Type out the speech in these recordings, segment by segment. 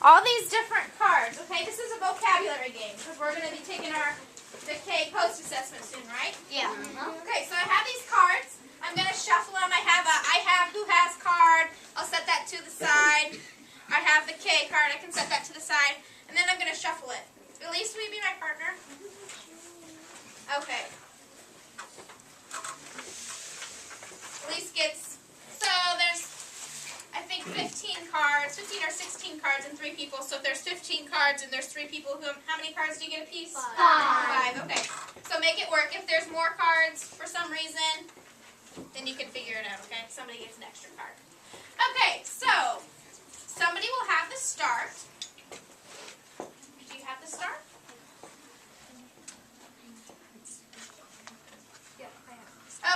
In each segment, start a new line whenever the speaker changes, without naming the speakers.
all these different cards. Okay, this is a vocabulary game because we're going to be taking the K post assessment soon, right?
Yeah.
Okay, so I have these cards. I'm going to shuffle them. I have who has card. I'll set that to the side. I have the K card. I can set that to the side. And then I'm going to shuffle it. Elise, will you be my partner? Okay. Elise gets, so there's, I think 15 cards, 15 or 16 cards and 3 people. So if there's 15 cards and there's 3 people, how many cards do you get a piece? 5. Okay. So make it work. If there's more cards for some reason, then you can figure it out, okay? Somebody gets an extra card. Okay, so somebody will have the start. Do you have the start?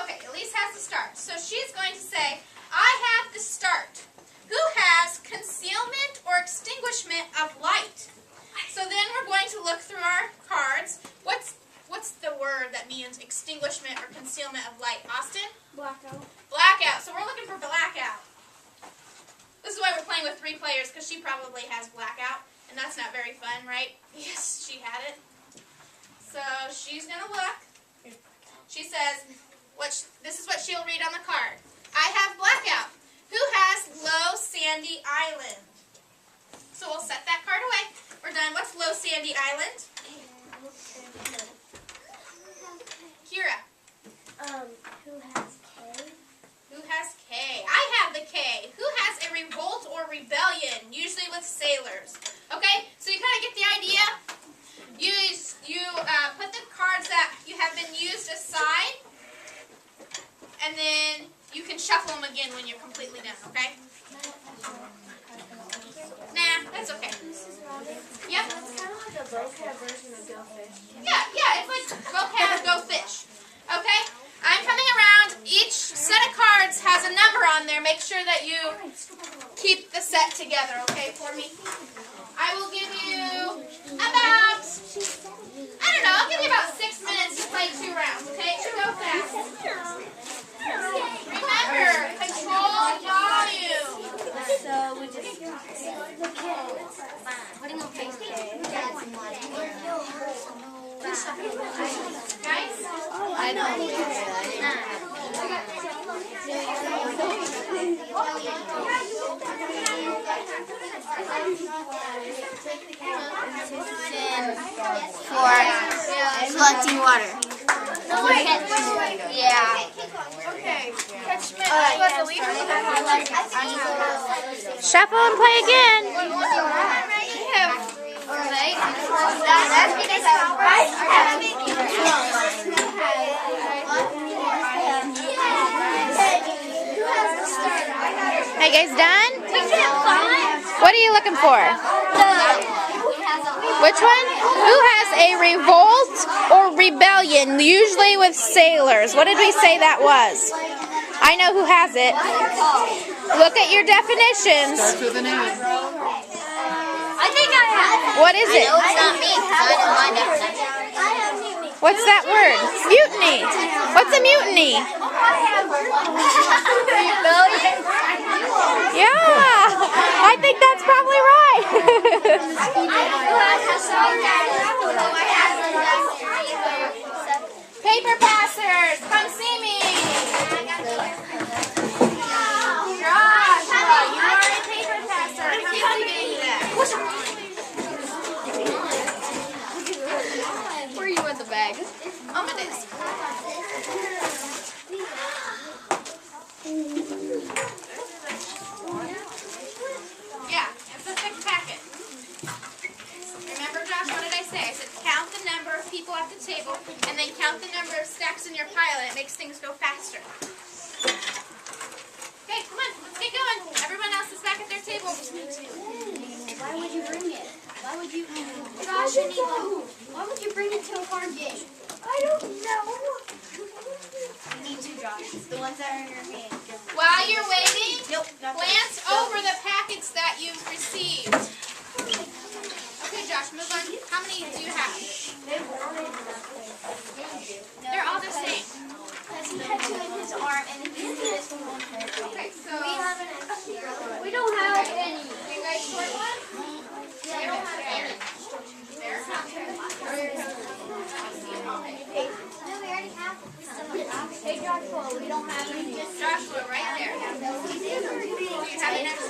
Okay, Elise has the start. So she's going to say, I have the start. Who has concealment or extinguishment of light? So then we're going to look through our cards. What's the word that means extinguishment or concealment of light? Austin?
Blackout.
Blackout. So we're looking for blackout. This is why we're playing with 3 players, because she probably has blackout. And that's not very fun, right? Yes, she had it. So she's going to look. She says, this is what she'll read on the card. I have blackout. Who has low sandy island? So we'll set that card away. We're done. What's low sandy island? Kira.
Who has K?
Who has K? I have the K. Who has a revolt or rebellion? Usually with sailors. Okay, so you kind of get the idea. You put the cards that you have been used aside, and then you can shuffle them again when you're completely done, okay? Nah, that's okay. Yep.
It's kind of like a vocab version of Go Fish.
Yeah, it's like vocab Go Fish. Okay? I'm coming around. Each set of cards has a number on there. Make sure that you keep the set together, okay, for me? I will give you about, I don't know, I'll give you about 6 minutes to play 2 rounds, okay? To go fast. Remember, control volume.
So we just putting on face.
Guys?
I know. For collecting water. Yeah.
Okay.
Shuffle and play again. Hey guys, done? What are you looking for? Which one? Who has a revolt or rebellion, usually with sailors? What did we say that was? I know who has it. Look at your definitions.
Starts with an A.
I think I have.
What is it?
It's not me, because I know my definition.
What's that word? Mutiny. What's a mutiny? Yeah, I think that's probably right.
Paper passers, come see me. Joshua, you are a paper passer. Come see me.
Where are you with the bag?
Amadeus. Yeah, it's a thick packet. Remember, Josh, what did I say? I said count the number of people at the table and then count the number of stacks in your pile, and it makes things go faster. Okay, come on, let's get going. Everyone else is back at their table.
Why would you bring it? Why would you, Josh and Eva, why would you bring it to a card game? I don't know. You need to, Josh. The ones that are in your hand.
While you're waiting,
Nope.
glance over the packets that you've received. Okay, Josh, move on. How many do you have? They're all the same.
Because he had 2 in his arm and he did this for 1 person.
Okay, so
We don't have any.
do you guys sort one?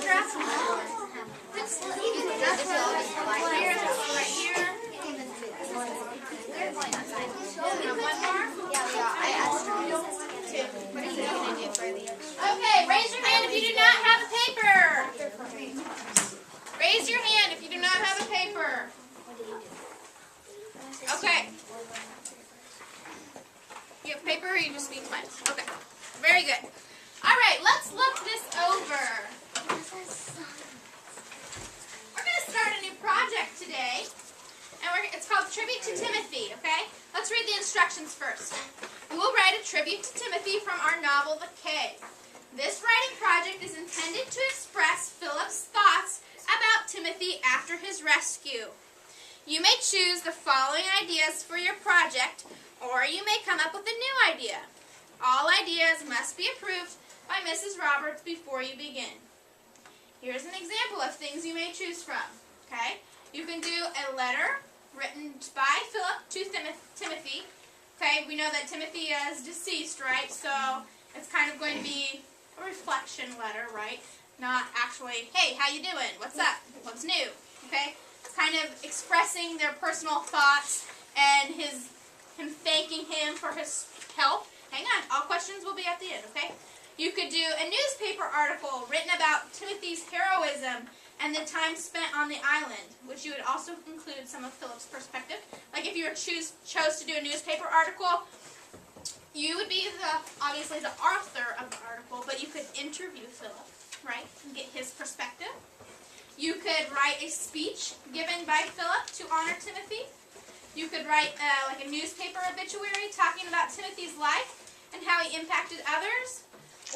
extra. Right here. One more. Okay, raise your hand if you do not have a paper. Raise your hand if you do not have a paper. Okay. You have paper or you just need mine? Okay. Very good. All right, let's look this over. We're going to start a new project today. And it's called Tribute to Timothy, okay? Let's read the instructions first. We will write a tribute to Timothy from our novel, The Cave. This writing project is intended to express Philip's thoughts about Timothy after his rescue. You may choose the following ideas for your project, or you may come up with a new idea. All ideas must be approved by Mrs. Roberts before you begin. Here's an example of things you may choose from, okay? You can do a letter written by Philip to Timothy. Okay, we know that Timothy is deceased, right? So it's kind of going to be a reflection letter, right? Not actually, hey, how you doing? What's up? What's new? Okay? It's kind of expressing their personal thoughts and him thanking him for his help. Hang on, all questions will be at the end, okay? You could do a newspaper article written about Timothy's heroism and the time spent on the island, which you would also include some of Philip's perspective. Like if you chose to do a newspaper article, you would be obviously the author of the article, but you could interview Philip, right, and get his perspective. You could write a speech given by Philip to honor Timothy. You could write like a newspaper obituary talking about Timothy's life and how he impacted others.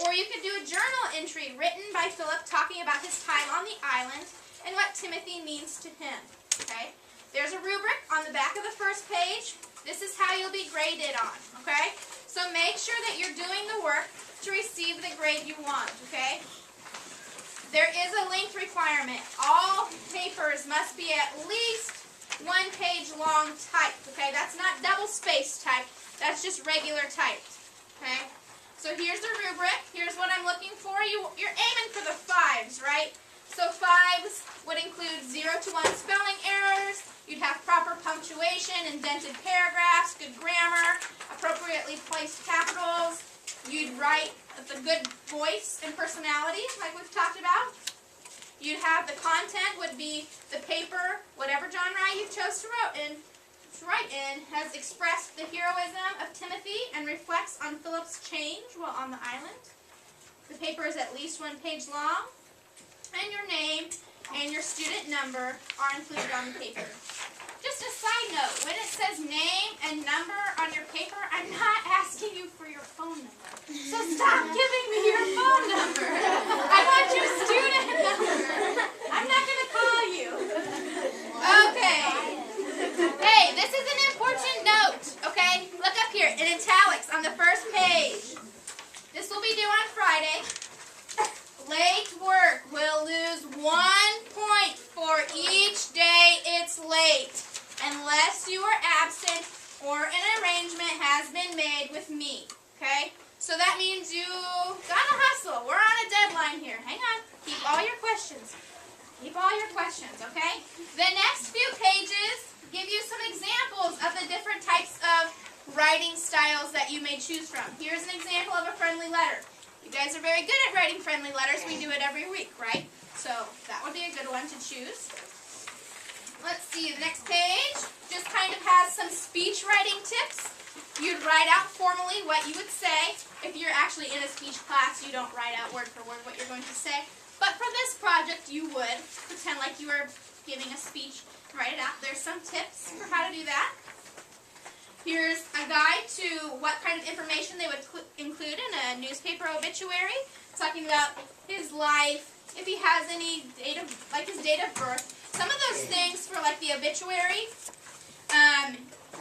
Or you could do a journal entry written by Philip talking about his time on the island and what Timothy means to him. Okay? There's a rubric on the back of the first page. This is how you'll be graded on. Okay? So make sure that you're doing the work to receive the grade you want. Okay? There is a length requirement. All papers must be at least 1 page long typed. Okay? That's not double-spaced typed. That's just regular typed. Okay? So here's the rubric. Here's what I'm looking for. You're aiming for the 5s, right? So 5s would include 0 to 1 spelling errors. You'd have proper punctuation, indented paragraphs, good grammar, appropriately placed capitals. You'd write with a good voice and personality, like we've talked about. You'd have the content would be the paper, whatever genre you chose to write in, has expressed the heroism of Timothy and reflects on Philip's change while on the island. The paper is at least 1 page long, and your name and your student number are included on the paper. Just a side note, when it says name and number on your paper, I'm not asking you for your phone number. So stop giving me your phone number. I want your student number. I'm not going to call you. Okay. Hey, this is an important note, okay? Look up here in italics on the first page. This will be due on Friday. Late work will lose 1 point for each day it's late, unless you are absent or an arrangement has been made with me, okay? So that means you gotta hustle. We're on a deadline here. Hang on. Keep all your questions. Keep all your questions, okay? The next few pages give you some examples of the different types of writing styles that you may choose from. Here's an example of a friendly letter. You guys are very good at writing friendly letters. We do it every week, right? So that would be a good one to choose. Let's see, the next page just kind of has some speech writing tips. You'd write out formally what you would say. If you're actually in a speech class, you don't write out word for word what you're going to say. But for this project, you would pretend like you were giving a speech. Write it out. There's some tips for how to do that. Here's a guide to what kind of information they would include in a newspaper obituary, talking about his life, if he has any date of, like his date of birth. Some of those things for like the obituary,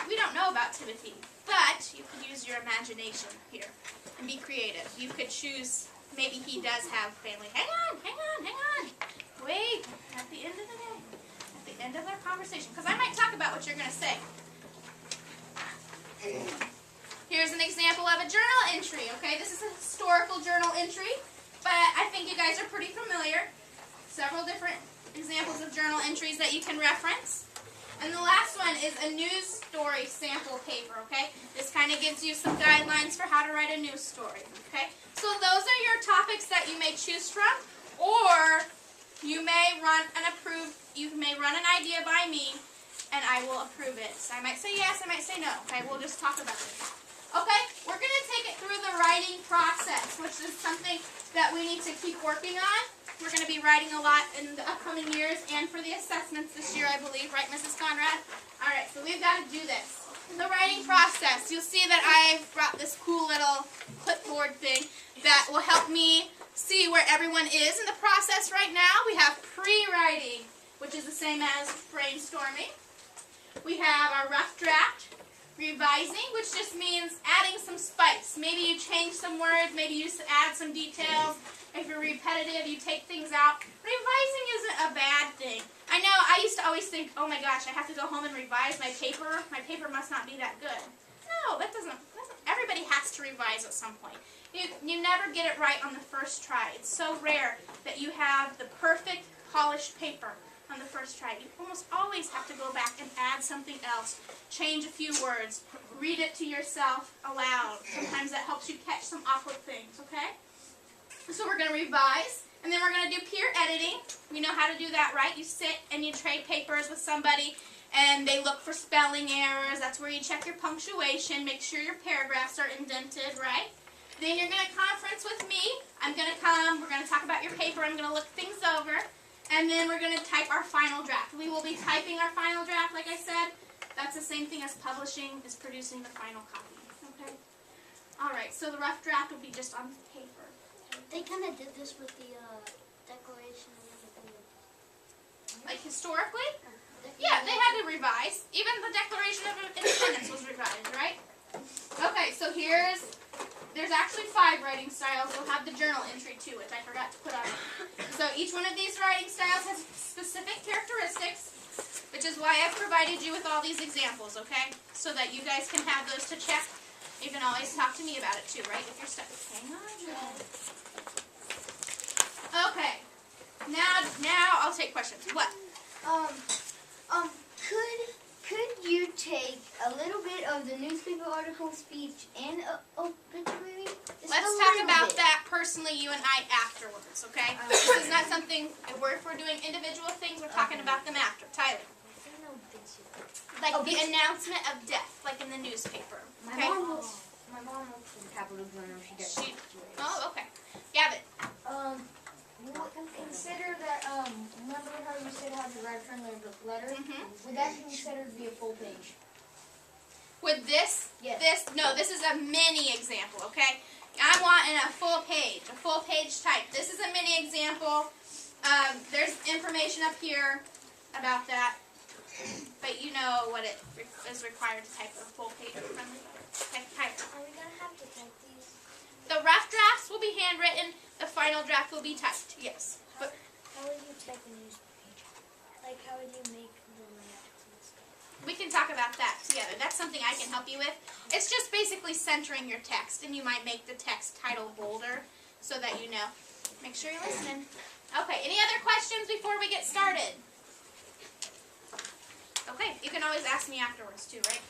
we don't know about Timothy, but you could use your imagination here and be creative. You could choose, maybe he does have family. Hang on. Wait, at the end of the day. End of our conversation, because I might talk about what you're going to say. Here's an example of a journal entry, okay? This is a historical journal entry, but I think you guys are pretty familiar. several different examples of journal entries that you can reference. And the last one is a news story sample paper, okay? This kind of gives you some guidelines for how to write a news story, okay? So those are your topics that you may choose from, or you may run an idea by me, and I will approve it. So I might say yes, I might say no, okay? We'll just talk about it. Okay, we're going to take it through the writing process, which is something that we need to keep working on. We're going to be writing a lot in the upcoming years and for the assessments this year, I believe. Right, Mrs. Conrad? All right, so we've got to do this. The writing process. You'll see that I've brought this cool little clipboard thing that will help me see where everyone is in the process right now. We have pre-writing, which is the same as brainstorming. We have our rough draft. Revising, which just means adding some spice. Maybe you change some words, maybe you add some details. If you're repetitive, you take things out. Revising isn't a bad thing. I know, I used to always think, oh my gosh, I have to go home and revise my paper. My paper must not be that good. No, that doesn't everybody has to revise at some point. You never get it right on the first try. It's so rare that you have the perfect polished paper on the first try. You almost always have to go back and add something else, change a few words, read it to yourself aloud. Sometimes that helps you catch some awkward things, okay? So we're going to revise, and then we're going to do peer editing. We know how to do that, right? You sit and you trade papers with somebody, and they look for spelling errors. That's where you check your punctuation, make sure your paragraphs are indented, right? Then you're going to conference with me. I'm going to come, we're going to talk about your paper, I'm going to look things over. And then we're going to type our final draft. We will be typing our final draft, like I said. That's the same thing as publishing, is producing the final copy. Okay? Alright, so the rough draft will be just on paper.
They kind of did this with the Declaration of Independence.
Like historically? Yeah, they had to revise. Even the Declaration of Independence was revised, right? Okay, so there's actually 5 writing styles. We'll have the journal entry too, which I forgot to put on. So each one of these writing styles has specific characteristics, which is why I've provided you with all these examples, okay? So that you guys can have those to check. You can always talk to me about it too, right? If you're stuck. Hang on. Okay. Now I'll take questions. What?
Could you take a little bit of the newspaper article, speech, and obituary?
Let's talk about that personally, you and I, afterwards, okay? This is not something, if we're doing individual things, we're talking about them after. Tyler. Like the announcement of death, like in the newspaper. Okay?
My mom works in Capitol Journal. She does obituaries.
Oh, okay. Gavin.
Consider that, remember how you said how to write a friendly letter?
Mm-hmm.
Would that be considered to be a full page?
With this?
Yes.
This is a mini example, okay? I want in a full page type. This is a mini example. There's information up here about that, but you know what it is required to type a full page of friendly letter. Okay, Tyler.
Are we gonna have to type these?
The rough drafts will be handwritten. The final draft will be typed. Yes. But
How would you type a newspaper? Like, how would you make the layouts and stuff?
we can talk about that together. That's something I can help you with. It's just basically centering your text, and you might make the text title bolder so that you know. Make sure you're listening. Okay, any other questions before we get started? Okay, you can always ask me afterwards too, right?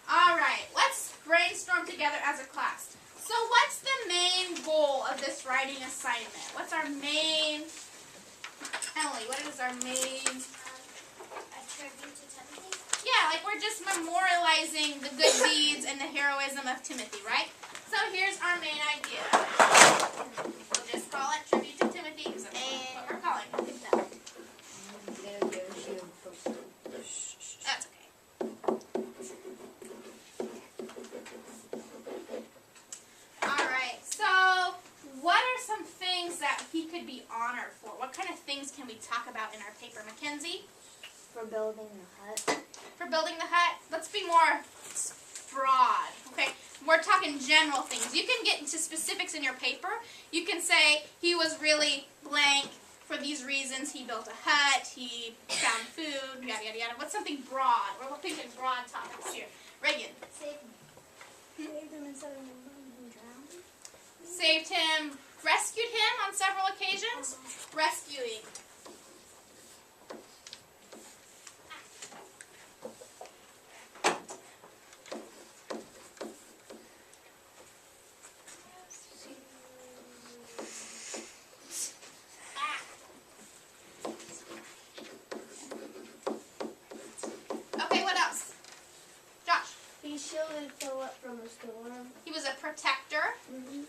All right, let's brainstorm together as a class. So what's the main goal of this writing assignment? What's our main, Emily, what is our main?
A tribute to Timothy?
Yeah, like we're just memorializing the good deeds and the heroism of Timothy, right? So here's our main idea. We'll just call it Tribute to Timothy because that's what we're calling it. That's okay. Alright, so what are some things that he could be honored for? What kind of things can we talk about in our paper? Mackenzie?
For building the hut.
For building the hut? Let's be more broad, okay? We're talking general things. You can get into specifics in your paper. You can say he was really blank for these reasons. He built a hut, he found food, yada, yada, yada. What's something broad? We're thinking broad topics here. Reagan.
Saved him instead of him drowning.
Saved him, rescued him on several occasions. rescuing. Okay, what else? Josh.
He shielded Philip from a storm.
He was a protector.
Mm-hmm.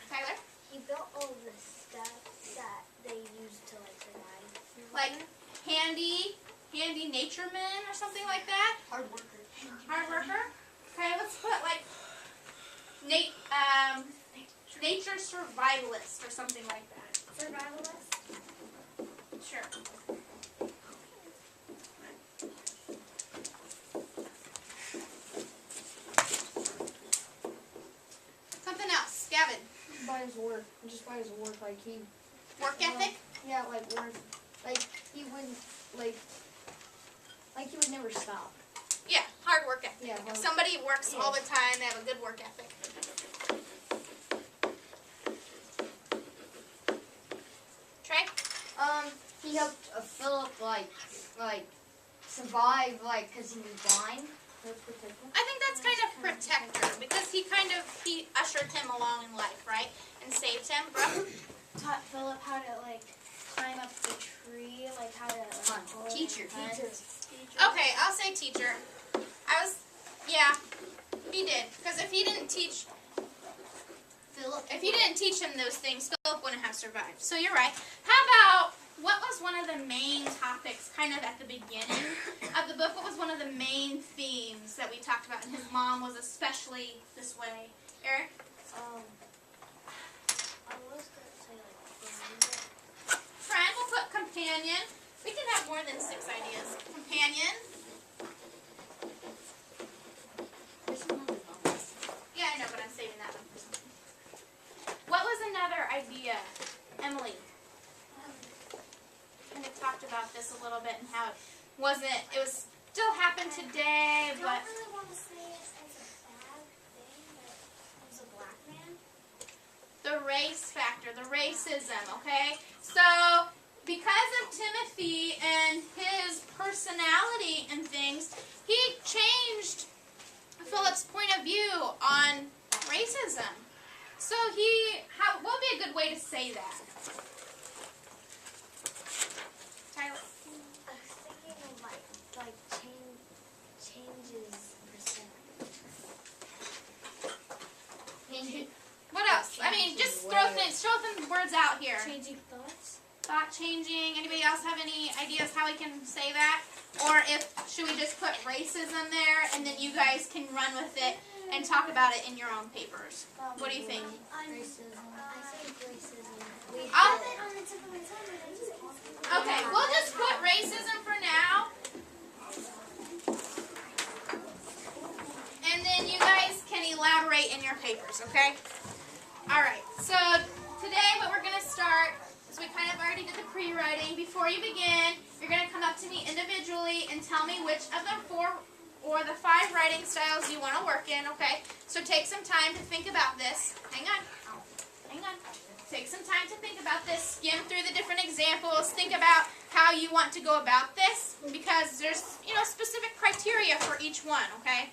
Tyler.
He built all the stuff that they used to like survive.
Like handy natureman or something like that.
Hard worker.
Hard worker. Okay, let's put like nature survivalist or something like that.
Survivalist.
Sure. Something else, Gavin.
By his work. Just by his work, like he.
Work ethic.
Yeah, like work. Like he wouldn't like he would never stop.
Yeah, hard work ethic.
Yeah.
If somebody works all the time, they have a good work ethic. Trey.
He helped Philip like survive because he was blind.
I think that's kind of protector because he ushered him along in life, right? And saved him. Brooke?
Taught Philip how to like climb up the tree, like how to hold
Teacher.
hands.
Okay, I'll say teacher. Yeah, he did. Because if he didn't teach him those things, Philip wouldn't have survived. So you're right. How about, what was one of the main topics kind of at the beginning of the book? What was one of the main themes that we talked about? And his mom was especially this way. Eric?
I was gonna say
Friend, we'll put companion. We can have more than 6 ideas. Companion. Yeah, I know, but I'm saving that one for something. What was another idea, Emily? Kind of talked about this a little bit and how it was still happened today,
I
but
don't really want to say it as a bad thing, but he was a black man.
the race factor, the racism, okay? So, because of Timothy and his personality and things, he changed Philip's point of view on racism. So what would be a good way to say that? Tyler?
I was thinking of like changes percent.
What else? I mean, just throw some words out here.
Changing thoughts.
Thought changing. Anybody else have any ideas how we can say that? Or should we just put racism there and then you guys can run with it and talk about it in your own papers? What do you think?
Racism. I think racism.
I'll-
On the tip of my tongue, but I just
Okay, we'll just put racism for now. And then you guys can elaborate in your papers, okay? Alright, so today what we're going to start is we kind of already did the pre-writing. Before you begin, you're going to come up to me individually and tell me which of the 4 or the 5 writing styles you want to work in, okay? So take some time to think about this. Hang on. Take some time to think about this. Skim through the different examples. Think about how you want to go about this because there's, specific criteria for each one, okay?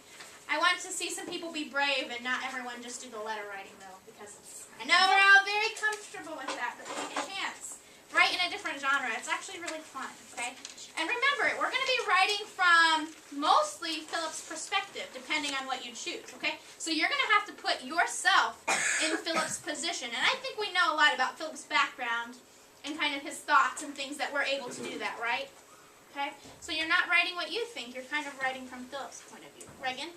I want to see some people be brave and not everyone just do the letter writing, though, because I know we're all very comfortable with that, but take a chance. Write in a different genre. It's actually really fun, okay? And remember, we're going to be writing from mostly Philip's perspective, depending on what you choose, okay? So you're going to have to put yourself in Philip's position. And I think we know a lot about Philip's background and kind of his thoughts and things that we're able to do that, right? Okay? So you're not writing what you think. You're kind of writing from Philip's point of view. Reagan?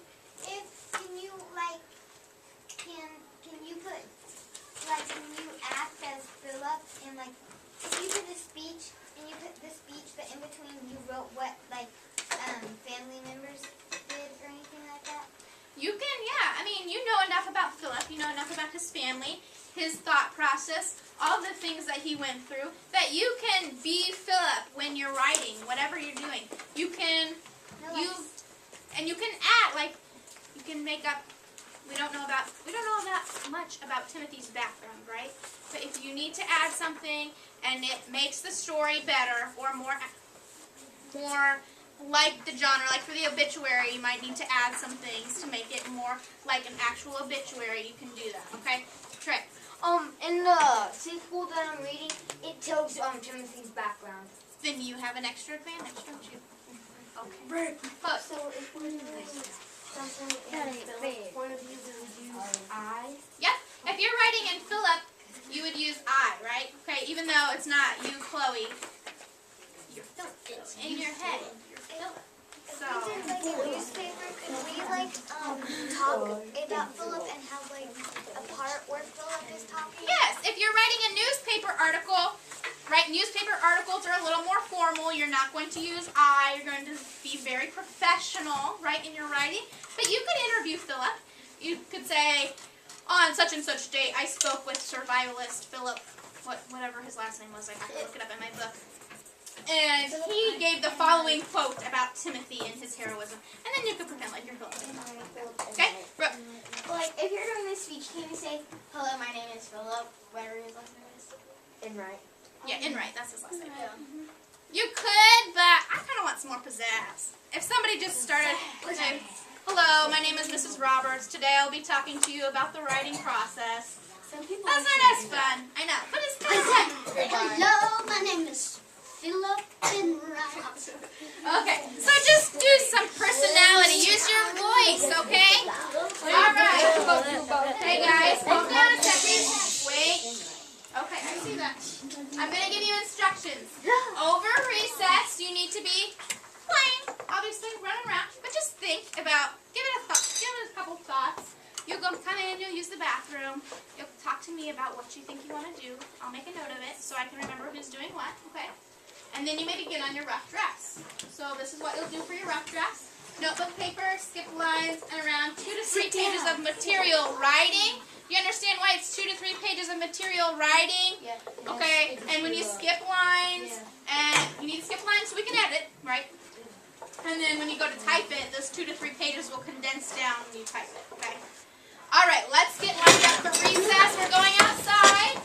can you act as Philip and if you did a speech and you put the speech but in between you wrote what family members did or anything like that?
You can, yeah. I mean, you know enough about Philip. You know enough about his family, his thought process, all the things that he went through, that you can be Philip when you're writing, whatever you're doing. You can,
No,
you can add, you can make up we don't know that much about Timothy's background, right? But if you need to add something and it makes the story better or more like the genre, like for the obituary, you might need to add some things to make it more like an actual obituary. You can do that, okay? Trey.
In the sequel that I'm reading, it tells Timothy's background.
Then you have an extra advantage, don't you? Okay. But,
So if we're doing something in Philip's point of view, we would use I.
yep. If you're writing in Philip, you would use I, right? Okay, even though it's not you, Chloe. You're Philip. It's in your head. You're Philip. So,
We did like a newspaper. Could we like talk about Philip and have like a part where Philip is talking?
yes, if you're writing a newspaper article, right? Newspaper articles are a little more formal. You're not going to use I. You're going to be very professional, right, in your writing. But you could interview Philip. You could say, on such and such date, I spoke with survivalist Philip, whatever his last name was. I have to look it up in my book. And he gave the following quote about Timothy and his heroism. And then you could pretend like you're Philip. Okay? Brooke.
Like if you're doing this speech, can you say, "Hello, my name is Philip. Whatever his last name is."
And right.
Yeah, Enright, that's his last name. You could, but I kind of want some more pizzazz. If somebody just started, say, hello, my name is Mrs. Roberts. Today I'll be talking to you about the writing process.
Some people.
That's not as fun. I know, but it's kind of fun.
Hello, my name is Philip Enright.
Okay, so just do some personality. Use your voice, okay? All right. Hey guys, hold down a second. Wait. Okay, I see that. I'm going to give you instructions. Over recess, you need to be playing, obviously, running around, but just think about, give it a couple thoughts. You'll come in, you'll use the bathroom, you'll talk to me about what you think you want to do. I'll make a note of it so I can remember who's doing what, okay? And then you may begin on your rough drafts. So this is what you'll do for your rough drafts. Notebook paper, skip lines, and around 2 to 3 pages of material writing. You understand why it's 2 to 3 pages of material writing?
Yeah.
Okay, and when you skip lines, and you need to skip lines so we can edit, right? And then when you go to type it, those 2 to 3 pages will condense down when you type it, okay? All right, let's get lined up for recess. We're going outside.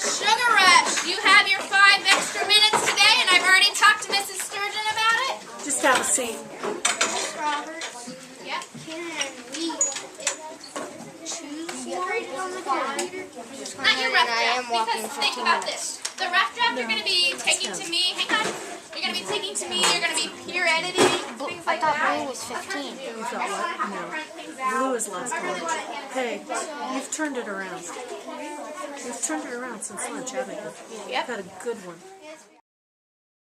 Sugar Rush, you have your 5 extra minutes today, and I've already talked to Mrs. Sturgeon about it.
Just have a seat.
Robert,
Yep.
can we choose one on the computer?
Not your rough
I am
draft,
walking
because
15
think about
minutes.
this. The rough draft you're going to be taking to me, hang on, you're going to be taking to me, you're going to be peer editing, things like that.
Blue was 15.
You thought what? No. Blue is last lunch. Hey, you've turned it around. You've turned it around since lunch, haven't you?
Yep.
You've had a good one.